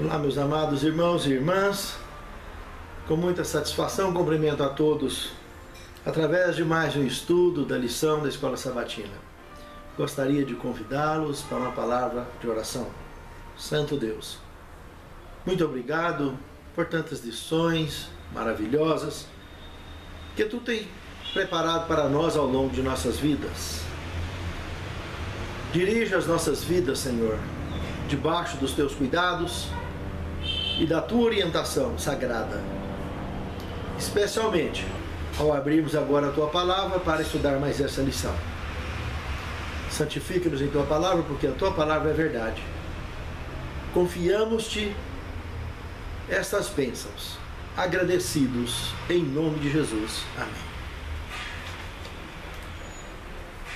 Olá, meus amados irmãos e irmãs, com muita satisfação cumprimento a todos através de mais um estudo da lição da Escola Sabatina. Gostaria de convidá-los para uma palavra de oração. Santo Deus, muito obrigado por tantas lições maravilhosas que Tu tem preparado para nós ao longo de nossas vidas. Dirija as nossas vidas, Senhor, debaixo dos Teus cuidados e da Tua orientação sagrada, especialmente ao abrirmos agora a Tua Palavra para estudar mais essa lição. Santifica-nos em Tua Palavra, porque a Tua Palavra é verdade. Confiamos-Te estas bênçãos, agradecidos em nome de Jesus. Amém.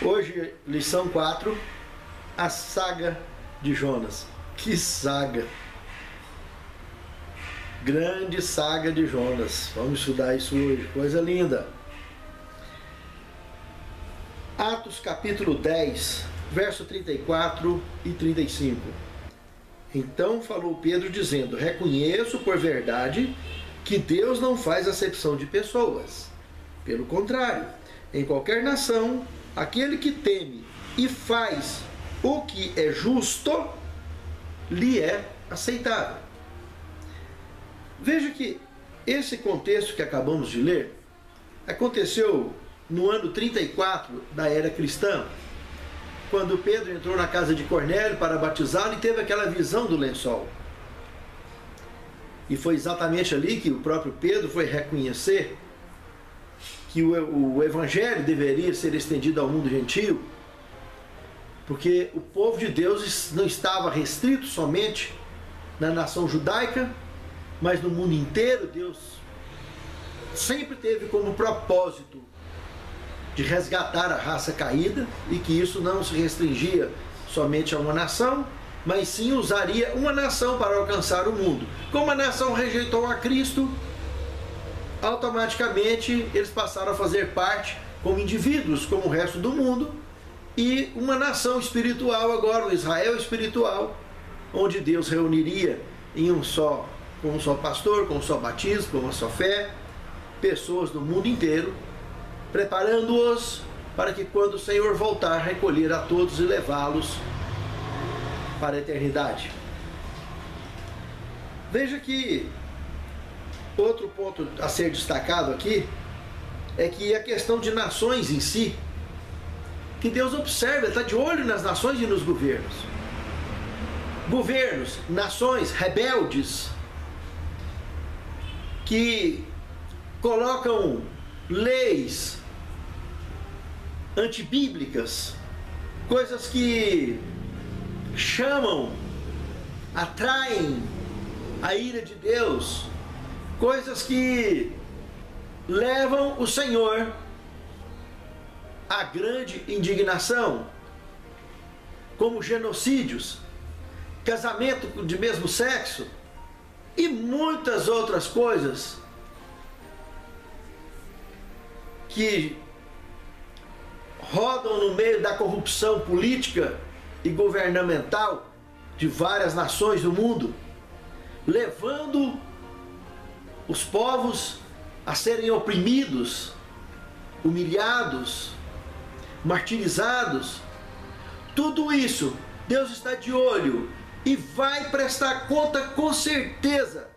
Hoje, lição 4, a saga de Jonas. Que saga! Grande saga de Jonas. Vamos estudar isso hoje, coisa linda. Atos capítulo 10, verso 34 e 35. Então falou Pedro dizendo: reconheço por verdade que Deus não faz acepção de pessoas. Pelo contrário, em qualquer nação, aquele que teme e faz o que é justo, lhe é aceitável. Veja que esse contexto que acabamos de ler aconteceu no ano 34 da era cristã, quando Pedro entrou na casa de Cornélio para batizá-lo e teve aquela visão do lençol. E foi exatamente ali que o próprio Pedro foi reconhecer que o evangelho deveria ser estendido ao mundo gentio, porque o povo de Deus não estava restrito somente na nação judaica, mas no mundo inteiro. Deus sempre teve como propósito de resgatar a raça caída, e que isso não se restringia somente a uma nação, mas sim usaria uma nação para alcançar o mundo. Como a nação rejeitou a Cristo, automaticamente eles passaram a fazer parte como indivíduos, como o resto do mundo, e uma nação espiritual agora, o Israel espiritual, onde Deus reuniria em com um só pastor, com um só batismo, com uma só fé, pessoas do mundo inteiro, preparando-os para que quando o Senhor voltar, recolher a todos e levá-los para a eternidade. Veja que outro ponto a ser destacado aqui é que a questão de nações em si, que Deus observa, está de olho nas nações e nos governos. Governos, nações rebeldes, que colocam leis antibíblicas, coisas que atraem a ira de Deus, coisas que levam o Senhor à grande indignação, como genocídios, casamento de mesmo sexo e muitas outras coisas que rodam no meio da corrupção política e governamental de várias nações do mundo, levando os povos a serem oprimidos, humilhados, martirizados. Tudo isso Deus está de olho e vai prestar conta com certeza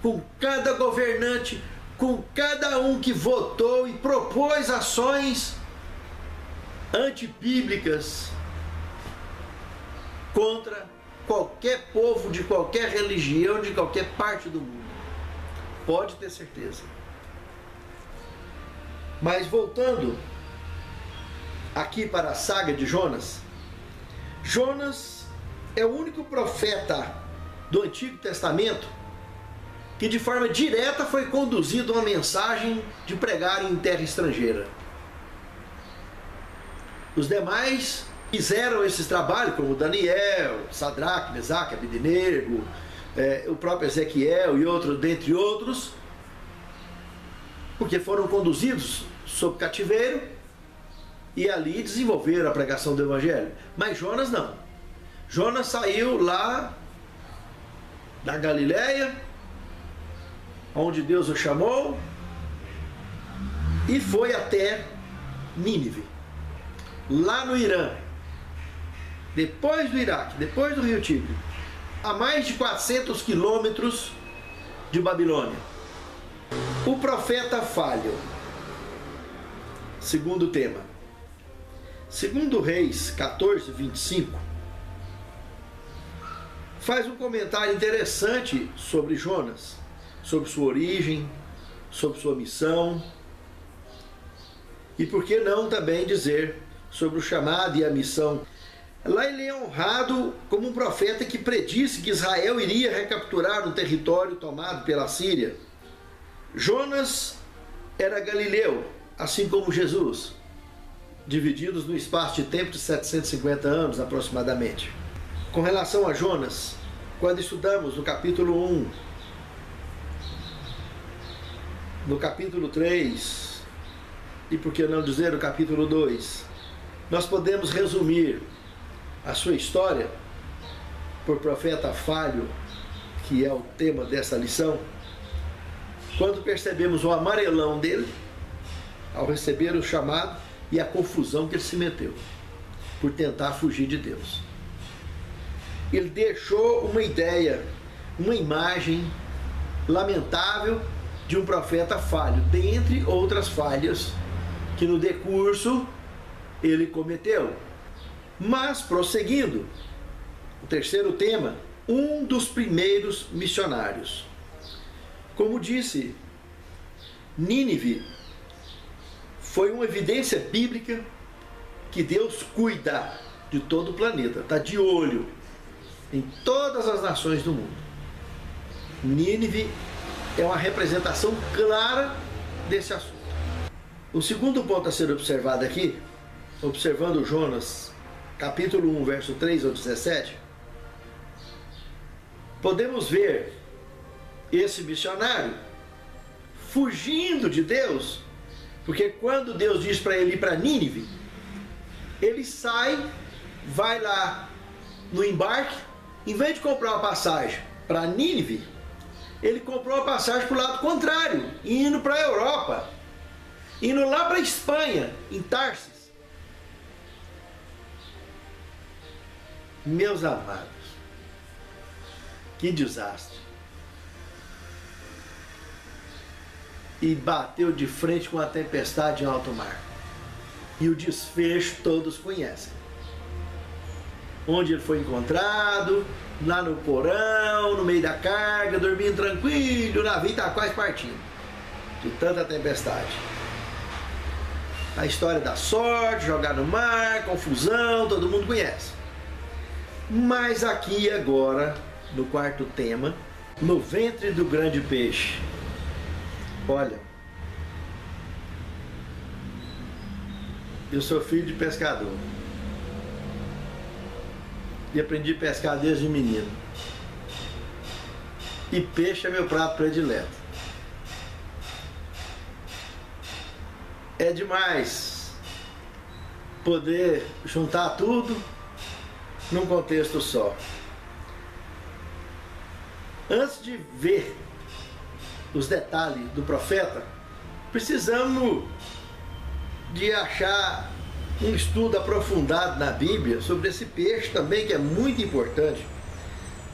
com cada governante, com cada um que votou e propôs ações antibíblicas contra qualquer povo, de qualquer religião, de qualquer parte do mundo. Pode ter certeza. Mas voltando aqui para a saga de Jonas, Jonas é o único profeta do Antigo Testamento que de forma direta foi conduzido a uma mensagem de pregar em terra estrangeira. Os demais fizeram esses trabalhos, como Daniel, Sadraque, Mesaque, Abednego, o próprio Ezequiel e outros, dentre outros, porque foram conduzidos sob cativeiro e ali desenvolveram a pregação do Evangelho. Mas Jonas não. Jonas saiu lá da Galileia, onde Deus o chamou, e foi até Nínive, lá no Irã, depois do Iraque, depois do Rio Tigre, a mais de 400 quilômetros de Babilônia. O profeta falho. Segundo tema. Segundo Reis 14, 25, faz um comentário interessante sobre Jonas, sobre sua origem, sobre sua missão, e por que não também dizer sobre o chamado e a missão. Lá ele é honrado como um profeta que predisse que Israel iria recapturar um território tomado pela Síria. Jonas era galileu, assim como Jesus, divididos no espaço de tempo de 750 anos aproximadamente. Com relação a Jonas, quando estudamos no capítulo 1, no capítulo 3, e por que não dizer no capítulo 2, nós podemos resumir a sua história por profeta falho, que é o tema dessa lição, quando percebemos o amarelão dele ao receber o chamado e a confusão que ele se meteu por tentar fugir de Deus. Ele deixou uma ideia, uma imagem lamentável de um profeta falho, dentre outras falhas que no decurso ele cometeu. Mas, prosseguindo, o terceiro tema, um dos primeiros missionários. Como disse, Nínive foi uma evidência bíblica que Deus cuida de todo o planeta, está de olho em todas as nações do mundo. Nínive é uma representação clara desse assunto. O segundo ponto a ser observado aqui, observando Jonas, capítulo 1, verso 3 ao 17, podemos ver esse missionário fugindo de Deus, porque quando Deus diz para ele ir para Nínive, ele sai, vai lá no embarque, em vez de comprar uma passagem para Nínive, ele comprou uma passagem para o lado contrário, indo para a Europa, indo lá para a Espanha, em Tarsis. Meus amados, que desastre. E bateu de frente com a tempestade em alto mar. E o desfecho todos conhecem. Onde ele foi encontrado, lá no porão, no meio da carga, dormindo tranquilo, o navio está quase partindo, de tanta tempestade. A história da sorte, jogar no mar, confusão, todo mundo conhece. Mas aqui agora, no quarto tema, no ventre do grande peixe. Olha, eu sou filho de pescador e aprendi a pescar desde menino. E peixe é meu prato predileto. É demais poder juntar tudo num contexto só. Antes de ver os detalhes do profeta, precisamos de achar um estudo aprofundado na Bíblia sobre esse peixe também, que é muito importante,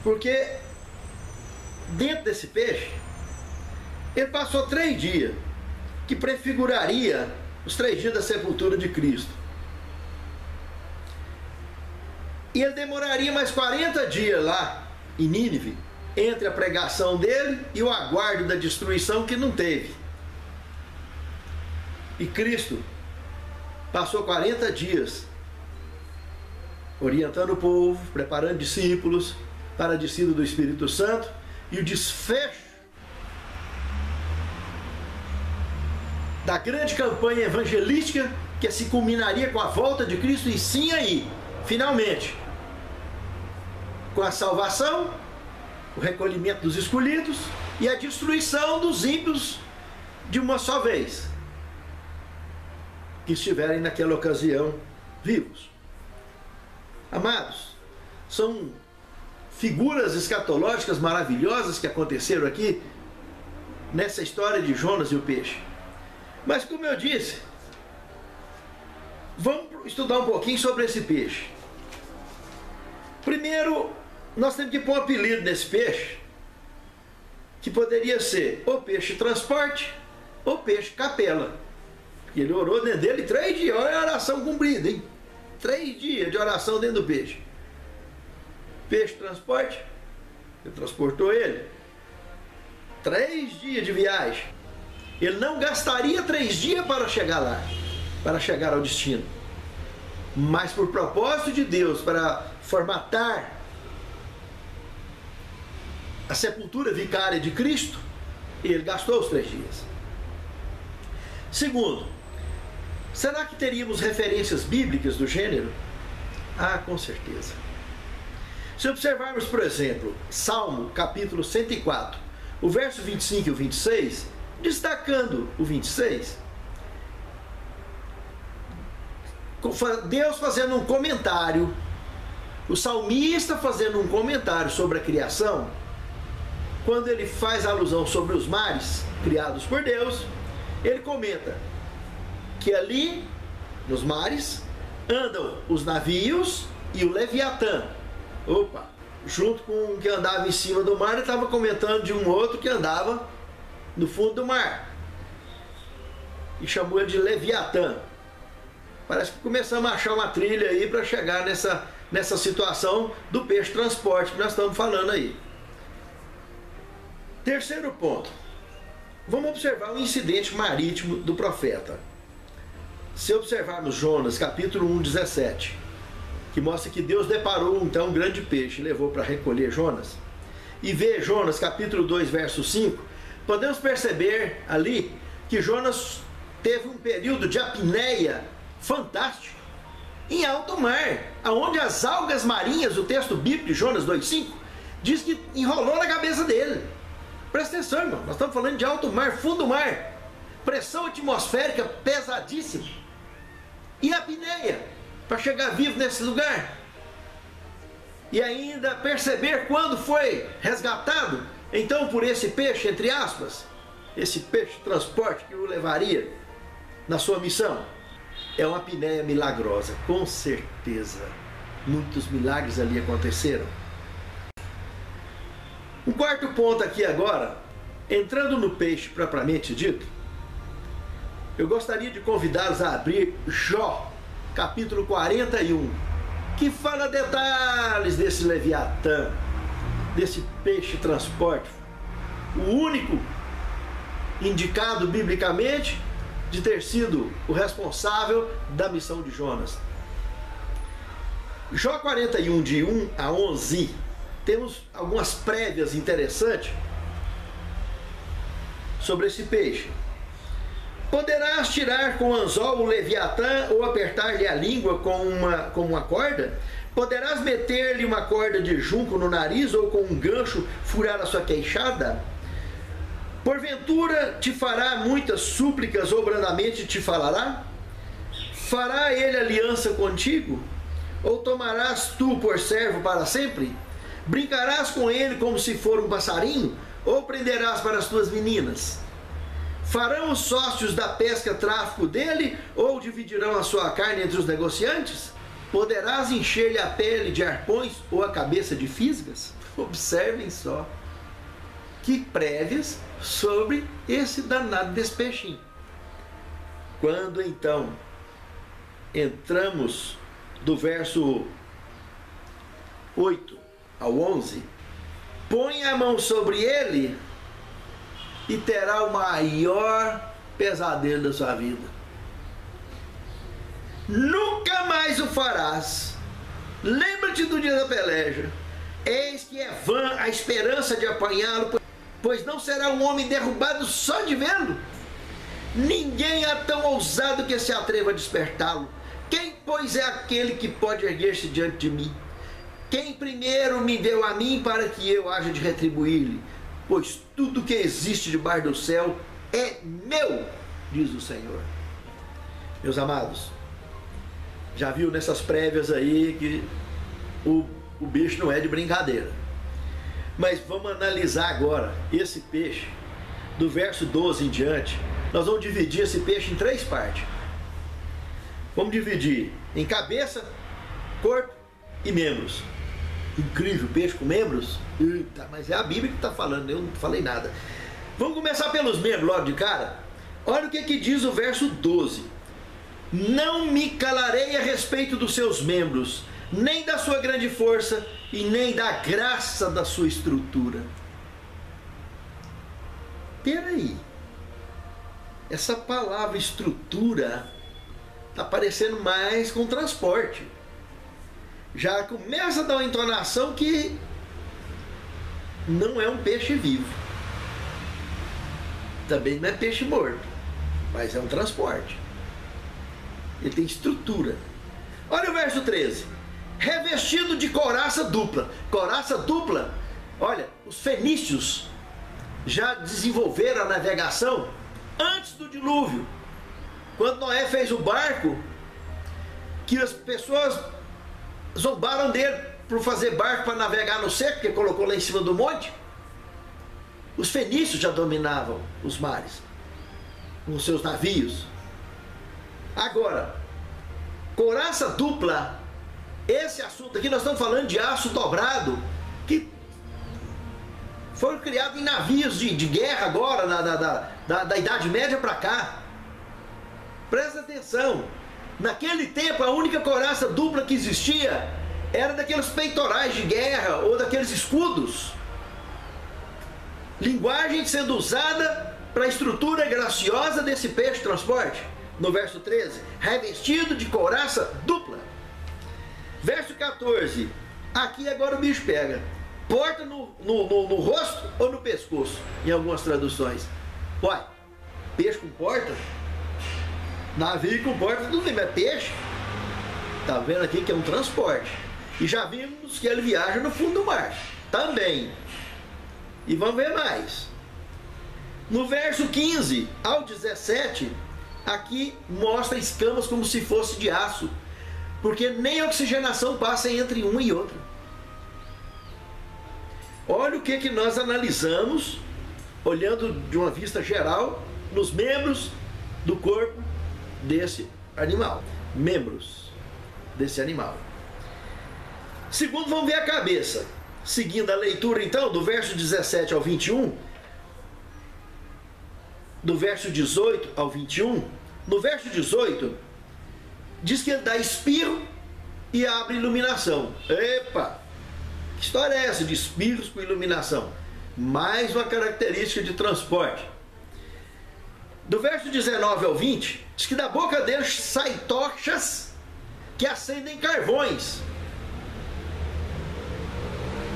porque dentro desse peixe ele passou 3 dias, que prefiguraria os 3 dias da sepultura de Cristo, e ele demoraria mais 40 dias lá em Nínive, entre a pregação dele e o aguardo da destruição, que não teve. E Cristo passou 40 dias orientando o povo, preparando discípulos para a descida do Espírito Santo, e o desfecho da grande campanha evangelística, que se culminaria com a volta de Cristo, e sim aí, finalmente, com a salvação, o recolhimento dos escolhidos e a destruição dos ímpios de uma só vez, que estiverem naquela ocasião vivos. Amados, são figuras escatológicas maravilhosas que aconteceram aqui nessa história de Jonas e o peixe. Mas como eu disse, vamos estudar um pouquinho sobre esse peixe. Primeiro, nós temos que pôr um apelido nesse peixe, que poderia ser o peixe transporte ou peixe capela. Porque ele orou dentro dele 3 dias, olha a oração cumprida, hein? 3 dias de oração dentro do peixe. Peixe transporte, ele transportou ele. 3 dias de viagem. Ele não gastaria 3 dias para chegar lá, para chegar ao destino. Mas por propósito de Deus, para formatar a sepultura vicária de Cristo, ele gastou os 3 dias. Segundo, será que teríamos referências bíblicas do gênero? Ah, com certeza. Se observarmos, por exemplo, Salmo capítulo 104, o verso 25 e o 26, destacando o 26, Deus fazendo um comentário, o salmista fazendo um comentário sobre a criação, quando ele faz alusão sobre os mares criados por Deus, ele comenta que ali, nos mares, andam os navios e o Leviatã. Opa! Junto com o que andava em cima do mar, ele estava comentando de um outro que andava no fundo do mar. E chamou ele de Leviatã. Parece que começamos a achar uma trilha aí para chegar nessa situação do peixe transporte que nós estamos falando aí. Terceiro ponto. Vamos observar o incidente marítimo do profeta. Se observarmos Jonas, capítulo 1, 17, que mostra que Deus deparou então um grande peixe e levou para recolher Jonas, e vê Jonas, capítulo 2, verso 5, podemos perceber ali que Jonas teve um período de apneia fantástico em alto mar, aonde as algas marinhas, o texto bíblico de Jonas 2,5, diz que enrolou na cabeça dele. Presta atenção, irmão, nós estamos falando de alto mar, fundo mar, pressão atmosférica pesadíssima, e apneia para chegar vivo nesse lugar. E ainda perceber quando foi resgatado, então, por esse peixe, entre aspas, esse peixe transporte que o levaria na sua missão. É uma apneia milagrosa, com certeza. Muitos milagres ali aconteceram. Um quarto ponto aqui agora, entrando no peixe propriamente dito, eu gostaria de convidá-los a abrir Jó, capítulo 41, que fala detalhes desse Leviatã, desse peixe transporte, o único indicado biblicamente de ter sido o responsável da missão de Jonas. Jó 41, de 1 a 11, temos algumas prévias interessantes sobre esse peixe. Poderás tirar com anzol o Leviatã ou apertar-lhe a língua com uma corda? Poderás meter-lhe uma corda de junco no nariz ou com um gancho furar a sua queixada? Porventura te fará muitas súplicas ou brandamente te falará? Fará ele aliança contigo? Ou tomarás tu por servo para sempre? Brincarás com ele como se for um passarinho? Ou prenderás para as tuas meninas? Farão os sócios da pesca tráfico dele? Ou dividirão a sua carne entre os negociantes? Poderás encher-lhe a pele de arpões ou a cabeça de fisgas? Observem só que prévias sobre esse danado desse peixinho. Quando então entramos do verso 8 ao 11, põe a mão sobre ele e terá o maior pesadelo da sua vida. Nunca mais o farás. Lembra-te do dia da peleja. Eis que é vã a esperança de apanhá-lo, pois não será um homem derrubado só de vê-lo. Ninguém é tão ousado que se atreva a despertá-lo. Quem, pois, é aquele que pode erguer-se diante de mim? Quem primeiro me deu a mim para que eu haja de retribuir-lhe? Pois tudo que existe debaixo do céu é meu, diz o Senhor. Meus amados, já viu nessas prévias aí que o bicho não é de brincadeira. Mas vamos analisar agora esse peixe, do verso 12 em diante. Nós vamos dividir esse peixe em 3 partes. Vamos dividir em cabeça, corpo e membros. Incrível, peixe com membros? Eita, mas é a Bíblia que está falando, eu não falei nada. Vamos começar pelos membros logo de cara. Olha o que diz o verso 12. Não me calarei a respeito dos seus membros, nem da sua grande força e nem da graça da sua estrutura. Peraí, essa palavra estrutura está parecendo mais com transporte. Já começa a dar uma entonação que não é um peixe vivo. Também não é peixe morto, mas é um transporte. Ele tem estrutura. Olha o verso 13. Revestido de couraça dupla. Couraça dupla, olha, os fenícios já desenvolveram a navegação antes do dilúvio. Quando Noé fez o barco, que as pessoas zombaram dele por fazer barco para navegar no seco, porque colocou lá em cima do monte. Os fenícios já dominavam os mares com os seus navios. Agora, couraça dupla, esse assunto aqui, nós estamos falando de aço dobrado, que foram criados em navios de guerra agora, da Idade Média para cá. Presta atenção, naquele tempo a única couraça dupla que existia era daqueles peitorais de guerra ou daqueles escudos. Linguagem sendo usada para a estrutura graciosa desse peixe transporte. No verso 13, revestido de couraça dupla. Verso 14, aqui agora o bicho pega. Porta no rosto ou no pescoço, em algumas traduções. Uai, peixe com porta? Navio com porta, tudo bem, mas peixe? Tá vendo aqui que é um transporte. E já vimos que ele viaja no fundo do mar, também. E vamos ver mais. No verso 15 ao 17, aqui mostra escamas como se fosse de aço, porque nem oxigenação passa entre um e outro. Olha o que nós analisamos, olhando de uma vista geral, nos membros do corpo desse animal. Membros desse animal. Segundo, vamos ver a cabeça. Seguindo a leitura então, do verso 17 ao 21, do verso 18 ao 21, no verso 18, diz que ele dá espirro e abre iluminação. Epa! Que história é essa de espirros com iluminação? Mais uma característica de transporte. Do verso 19 ao 20, diz que da boca dele saem tochas que acendem carvões.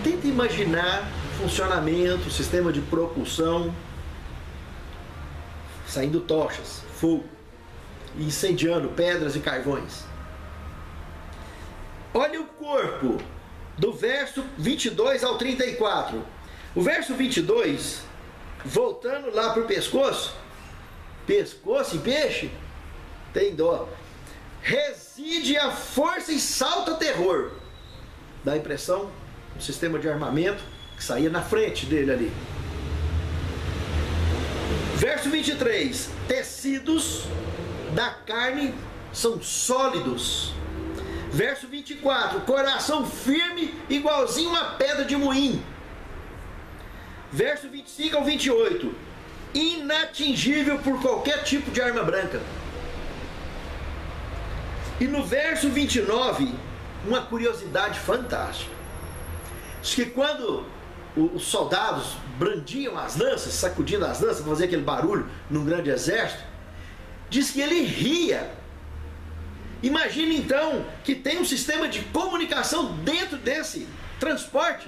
Tenta imaginar o funcionamento, o sistema de propulsão, saindo tochas, fogo, incendiando pedras e carvões. Olha o corpo, do verso 22 ao 34. O verso 22, voltando lá para o pescoço, pescoço em peixe, tem dó. Reside a força e salta terror. Dá a impressão, um sistema de armamento que saía na frente dele ali. Verso 23, tecidos da carne são sólidos. Verso 24, coração firme, igualzinho uma pedra de moinho. Verso 25 ao 28, inatingível por qualquer tipo de arma branca. E no verso 29, uma curiosidade fantástica. Diz que quando os soldados brandiam as lanças, sacudindo as lanças, para fazer aquele barulho num grande exército, diz que ele ria. Imagina então que tem um sistema de comunicação dentro desse transporte,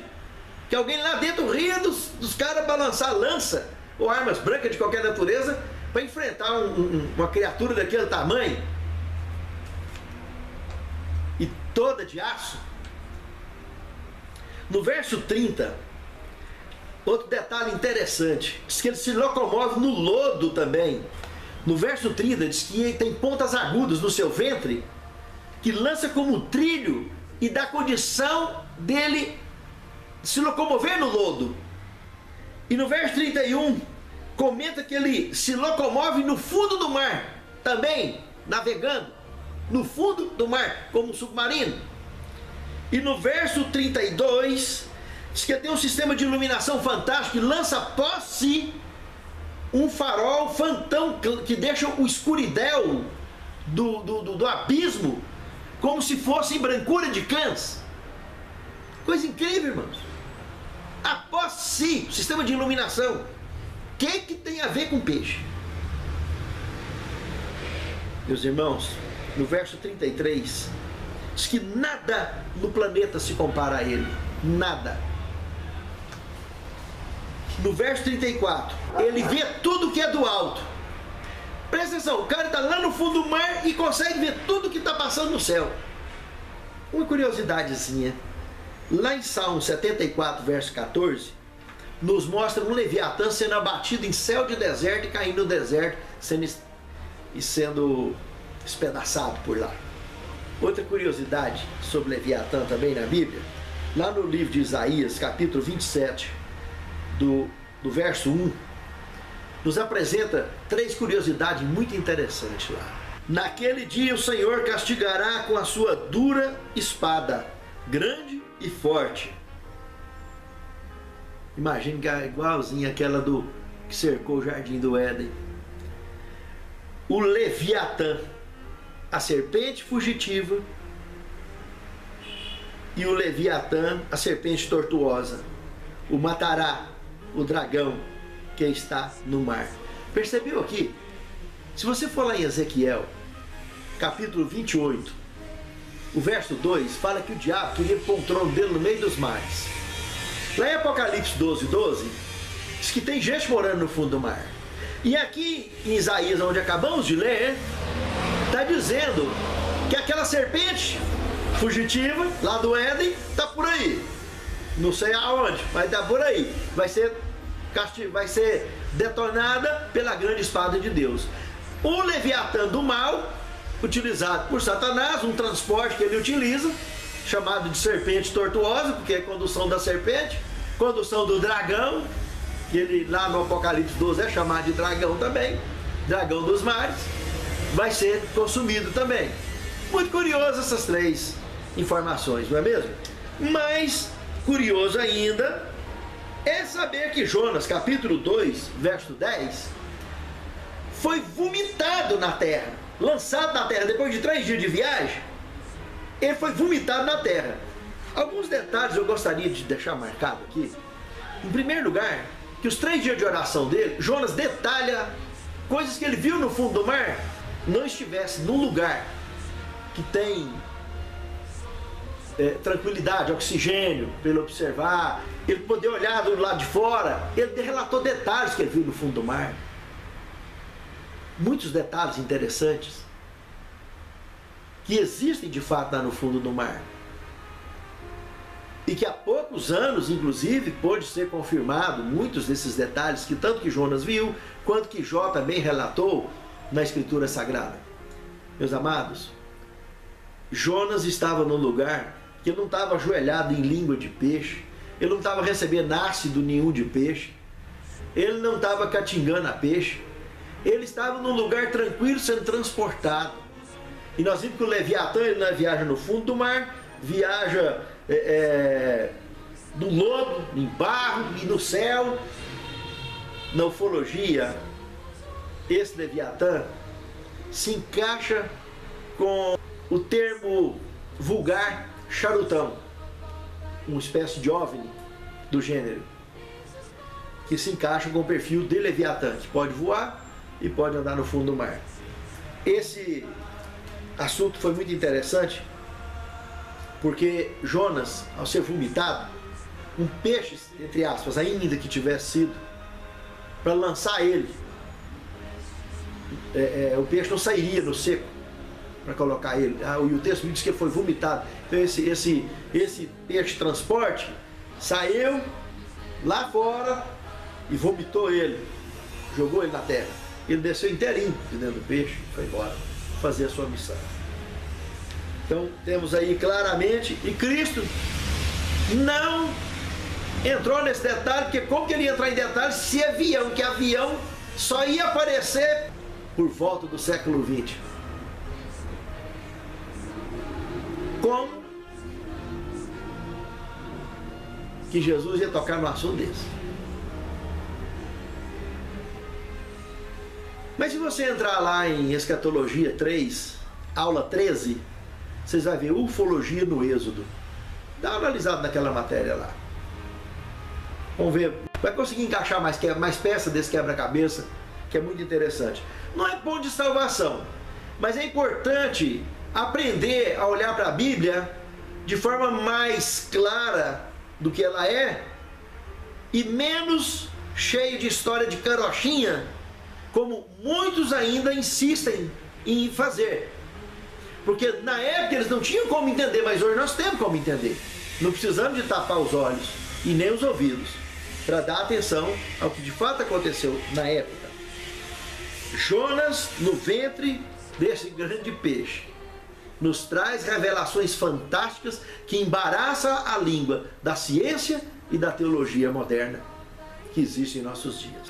que alguém lá dentro ria dos caras balançar lança ou armas brancas de qualquer natureza para enfrentar uma criatura daquele tamanho e toda de aço. No verso 30, outro detalhe interessante, diz que ele se locomove no lodo também. No verso 30 diz que ele tem pontas agudas no seu ventre, que lança como trilho e dá condição dele se locomover no lodo. E no verso 31, comenta que ele se locomove no fundo do mar, também navegando no fundo do mar, como um submarino. E no verso 32, diz que tem um sistema de iluminação fantástico que lança após si um farol fantão que deixa o escuridão do abismo como se fosse brancura de cães. Coisa incrível, irmãos. Após si, sistema de iluminação. O que tem a ver com peixe? Meus irmãos, no verso 33, diz que nada no planeta se compara a ele. Nada. No verso 34, ele vê tudo que é do alto. Presta atenção, o cara está lá no fundo do mar e consegue ver tudo que está passando no céu. Uma curiosidadezinha. Lá em Salmo 74, verso 14, nos mostra um Leviatã sendo abatido em céu de deserto e caindo no deserto, sendo espedaçado por lá. Outra curiosidade sobre Leviatã também na Bíblia, lá no livro de Isaías, capítulo 27, do verso 1, nos apresenta 3 curiosidades muito interessantes lá. Naquele dia o Senhor castigará com a sua dura espada, grande e forte. Imagine que é igualzinha aquela que cercou o jardim do Éden. O Leviatã, a serpente fugitiva, e o Leviatã, a serpente tortuosa, o matará, o dragão que está no mar. Percebeu aqui? Se você for lá em Ezequiel, capítulo 28, o verso 2, fala que o diabo queria pôr um trono dele no meio dos mares. Lá em Apocalipse 12, diz que tem gente morando no fundo do mar. E aqui em Isaías, onde acabamos de ler, está dizendo que aquela serpente fugitiva lá do Éden está por aí. Não sei aonde, mas está por aí. Vai ser detonada pela grande espada de Deus. O Leviatã do mal, utilizado por Satanás, um transporte que ele utiliza, chamado de serpente tortuosa, porque é a condução da serpente, condução do dragão, que ele lá no Apocalipse 12 é chamado de dragão também, dragão dos mares, vai ser consumido também. Muito curioso essas 3 informações, não é mesmo? Mais curioso ainda é saber que Jonas, capítulo 2, verso 10, foi vomitado na terra, lançado na terra, depois de 3 dias de viagem, ele foi vomitado na terra. Alguns detalhes eu gostaria de deixar marcado aqui. Em primeiro lugar, que os 3 dias de oração dele, Jonas detalha coisas que ele viu no fundo do mar, não estivesse num lugar que tem tranquilidade, oxigênio, para ele observar, ele poder olhar do lado de fora. Ele relatou detalhes que ele viu no fundo do mar. Muitos detalhes interessantes que existem de fato lá no fundo do mar. E que há poucos anos, inclusive, pôde ser confirmado muitos desses detalhes que tanto que Jonas viu, quanto que Jó também relatou na Escritura Sagrada. Meus amados, Jonas estava num lugar que ele não estava ajoelhado em língua de peixe, ele não estava recebendo ácido nenhum de peixe, ele não estava catingando a peixe, ele estava num lugar tranquilo sendo transportado. E nós vimos que o Leviatã, ele não viaja no fundo do mar, viaja no lodo, em barro e no céu. Na ufologia, esse Leviatã se encaixa com o termo vulgar charutão, uma espécie de OVNI do gênero, que se encaixa com o perfil de Leviatã, que pode voar e pode andar no fundo do mar. Esse assunto foi muito interessante, porque Jonas, ao ser vomitado, um peixe, entre aspas, ainda que tivesse sido, para lançar ele, o peixe não sairia no seco para colocar ele. E o texto diz que ele foi vomitado. Então esse peixe transporte saiu lá fora e vomitou ele, jogou ele na terra. Ele desceu inteirinho de dentro do peixe e foi embora fazer a sua missão. Então temos aí claramente, e Cristo não entrou nesse detalhe, porque como que ele ia entrar em detalhes se avião, que avião só ia aparecer por volta do século XX. Como que Jesus ia tocar no assunto desse? Mas se você entrar lá em Escatologia 3, aula 13, vocês vão ver ufologia no Êxodo. Dá uma analisada naquela matéria lá. Vamos ver, vai conseguir encaixar mais peças desse quebra-cabeça, que é muito interessante. Não é ponto de salvação, mas é importante aprender a olhar para a Bíblia de forma mais clara do que ela é e menos cheio de história de carochinha, como muitos ainda insistem em fazer. Porque na época eles não tinham como entender, mas hoje nós temos como entender. Não precisamos de tapar os olhos e nem os ouvidos para dar atenção ao que de fato aconteceu na época. Jonas, no ventre desse grande peixe, nos traz revelações fantásticas que embaraçam a língua da ciência e da teologia moderna que existe em nossos dias.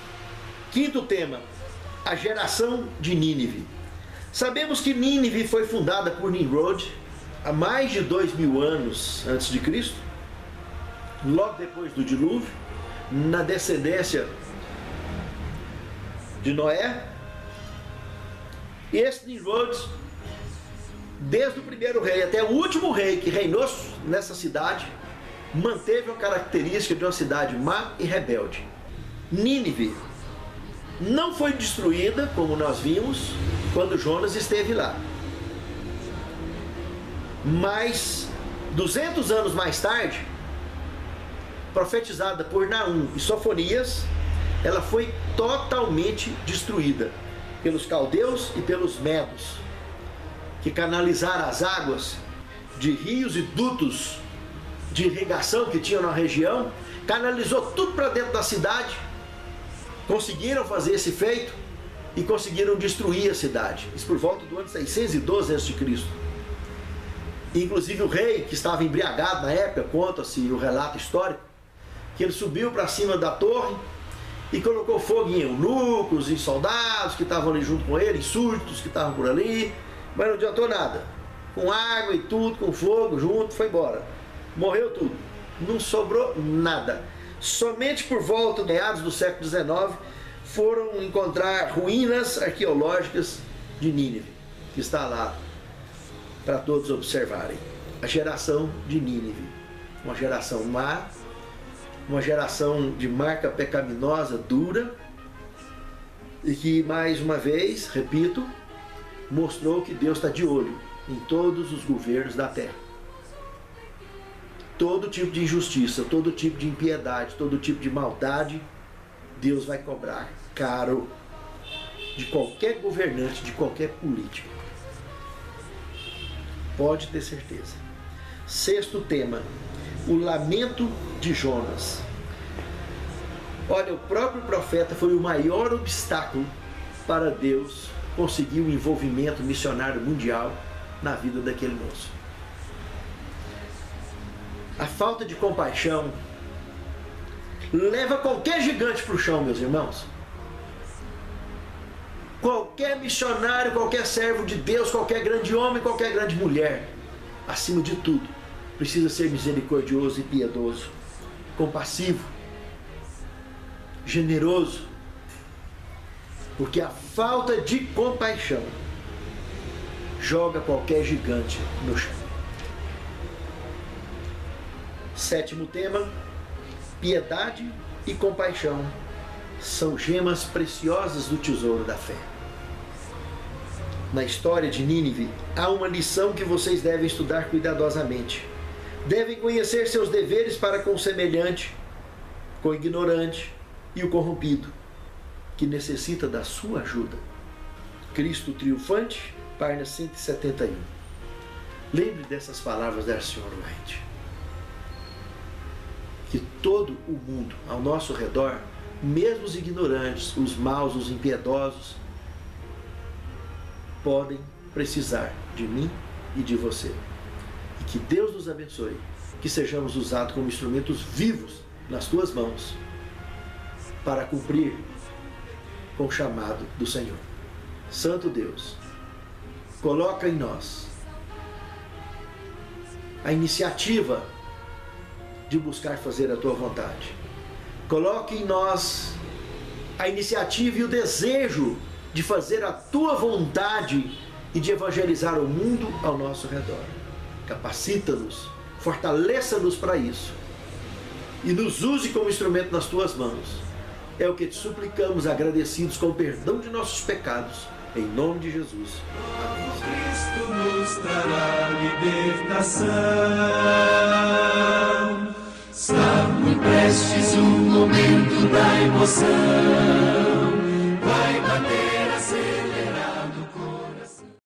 Quinto tema, a geração de Nínive. Sabemos que Nínive foi fundada por Nimrod há mais de 2000 anos antes de Cristo, logo depois do dilúvio, na descendência de Noé. E esse Nimrod, desde o primeiro rei até o último rei que reinou nessa cidade, manteve a característica de uma cidade má e rebelde. Nínive não foi destruída, como nós vimos, quando Jonas esteve lá. Mas 200 anos mais tarde, profetizada por Naum e Sofonias, ela foi totalmente destruída pelos caldeus e pelos medos, que canalizaram as águas de rios e dutos de irrigação que tinham na região, canalizou tudo para dentro da cidade, conseguiram fazer esse feito e conseguiram destruir a cidade. Isso por volta do ano 612 a.C. Inclusive o rei, que estava embriagado na época, conta-se o relato histórico, que ele subiu para cima da torre e colocou fogo em eunucos, em soldados que estavam ali junto com ele, em súditos que estavam por ali, mas não adiantou nada. Com água e tudo, com fogo junto, foi embora. Morreu tudo. Não sobrou nada. Somente por volta de meados do século XIX foram encontrar ruínas arqueológicas de Nínive, que está lá para todos observarem. A geração de Nínive, uma geração má, uma geração de marca pecaminosa dura, e que mais uma vez, repito, mostrou que Deus está de olho em todos os governos da terra. Todo tipo de injustiça, todo tipo de impiedade, todo tipo de maldade, Deus vai cobrar caro de qualquer governante, de qualquer político. Pode ter certeza. Sexto tema, o lamento de Jonas. Olha, o próprio profeta foi o maior obstáculo para Deus conseguir o envolvimento missionário mundial na vida daquele moço. A falta de compaixão leva qualquer gigante para o chão, meus irmãos. Qualquer missionário, qualquer servo de Deus, qualquer grande homem, qualquer grande mulher, acima de tudo, precisa ser misericordioso e piedoso, compassivo, generoso, porque a falta de compaixão joga qualquer gigante no chão. Sétimo tema, piedade e compaixão são gemas preciosas do tesouro da fé. Na história de Nínive, há uma lição que vocês devem estudar cuidadosamente. Devem conhecer seus deveres para com o semelhante, com o ignorante e o corrompido, que necessita da sua ajuda. Cristo triunfante, página 171. Lembre dessas palavras da Senhora White. Que todo o mundo ao nosso redor, mesmo os ignorantes, os maus, os impiedosos, podem precisar de mim e de você. E que Deus nos abençoe, que sejamos usados como instrumentos vivos nas tuas mãos para cumprir com o chamado do Senhor. Santo Deus, coloca em nós a iniciativa de buscar fazer a tua vontade. Coloque em nós a iniciativa e o desejo de fazer a tua vontade e de evangelizar o mundo ao nosso redor. Capacita-nos, fortaleça-nos para isso e nos use como instrumento nas tuas mãos. É o que te suplicamos, agradecidos com o perdão de nossos pecados, em nome de Jesus. Amém. Cristo nos trará libertação. Está muito prestes o momento da emoção. Vai bater, acelerar.